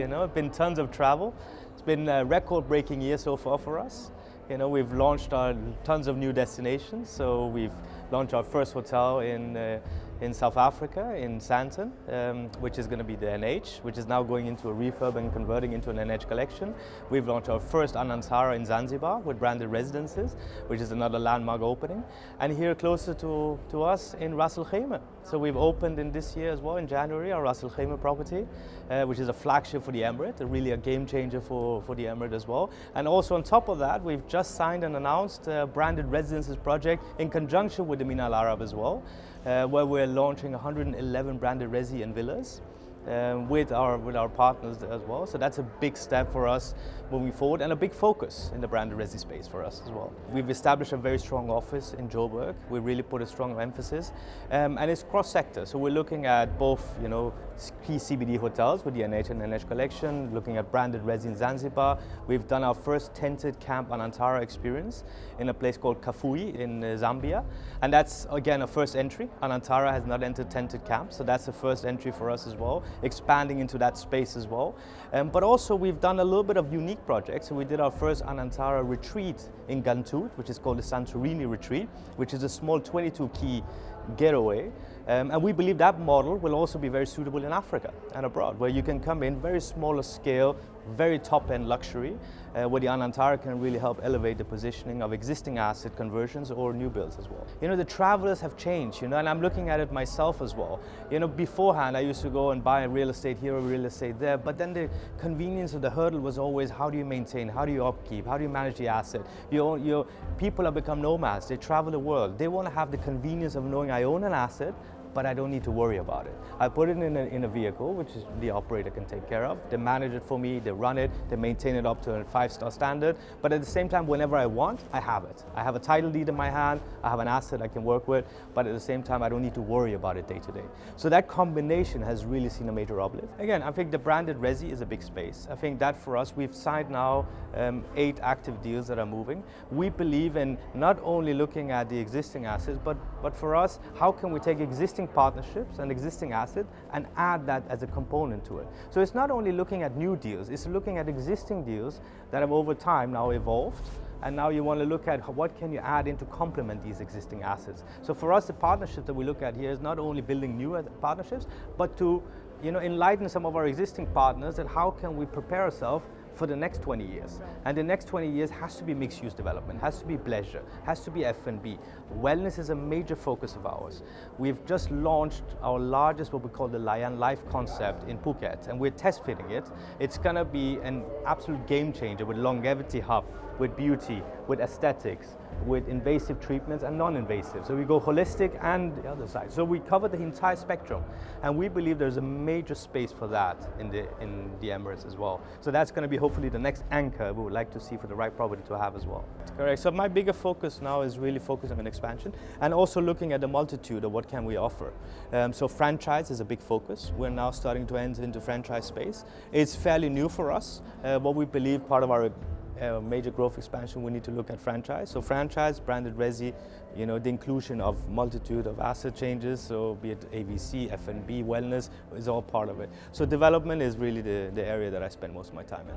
been tons of travel. It's been a record-breaking year so far for us. We've launched tons of new destinations. So we've launched our first hotel in South Africa, in Sandton, which is going to be the NH, which is now going into a refurb and converting into an NH collection. We've launched our first Anantara in Zanzibar with branded residences, which is another landmark opening. And here closer to us in Ras Al Khaimah. So we've opened in this year as well, in January, our Ras Al Khaimah property, which is a flagship for the Emirate, really a game changer for the Emirate as well. And also on top of that, we've just signed and announced a branded residences project in conjunction with the MENA Al Arab as well, where we're launching 111 branded resi and villas with our partners as well. So that's a big step for us moving forward and a big focus in the branded resi space for us as well. We've established a very strong office in Joburg. We really put a strong emphasis and it's cross-sector. So we're looking at both, key CBD hotels with the NH and NH collection, looking at branded resi in Zanzibar. We've done our first tented camp Anantara experience in a place called Kafui in Zambia. And that's, again, a first entry. Anantara has not entered tented camp, so that's the first entry for us as well, expanding into that space as well. But also we've done a little bit of unique projects. So we did our first Anantara retreat in Gantut, which is called the Santorini Retreat, which is a small 22-key getaway. And we believe that model will also be very suitable in Africa and abroad, where you can come in very smaller scale, very top-end luxury, where the Anantara can really help elevate the positioning of existing asset conversions or new builds as well. The travelers have changed, and I'm looking at it myself as well. Beforehand, I used to go and buy real estate here or real estate there, but then the convenience of the hurdle was always, how do you maintain, how do you upkeep, how do you manage the asset? People have become nomads, they travel the world. They want to have the convenience of knowing I own an asset, but I don't need to worry about it. I put it in a vehicle, which is the operator can take care of. They manage it for me, they run it, they maintain it up to a 5-star standard. But at the same time, whenever I want, I have it. I have a title deed in my hand, I have an asset I can work with, but at the same time, I don't need to worry about it day to day. So that combination has really seen a major uplift. Again, I think the branded resi is a big space. I think that for us, we've signed now 8 active deals that are moving. We believe in not only looking at the existing assets, but for us, how can we take existing partnerships and existing assets and add that as a component to it. So it's not only looking at new deals, it's looking at existing deals that have over time now evolved, and now you want to look at what can you add in to complement these existing assets. So for us, the partnership that we look at here is not only building new partnerships, but to enlighten some of our existing partners and how can we prepare ourselves for the next 20 years. And the next 20 years has to be mixed-use development, has to be pleasure, has to be F&B. Wellness is a major focus of ours. We've just launched our largest, what we call the Lion Life concept in Phuket, and we're test fitting it. It's going to be an absolute game changer with longevity hub, with beauty, with aesthetics, with invasive treatments and non-invasive. So we go holistic and the other side. So we cover the entire spectrum, and we believe there's a major space for that in the Emirates as well. So that's going to be hopefully the next anchor we would like to see for the right property to have as well. Correct. So my bigger focus now is really focusing on expansion and also looking at the multitude of what can we offer. So franchise is a big focus. We're now starting to enter into franchise space. It's fairly new for us. What we believe part of our major growth expansion, we need to look at franchise. So franchise, branded resi, the inclusion of multitude of asset changes, so be it AVC, F&B, wellness, is all part of it. So development is really the area that I spend most of my time in.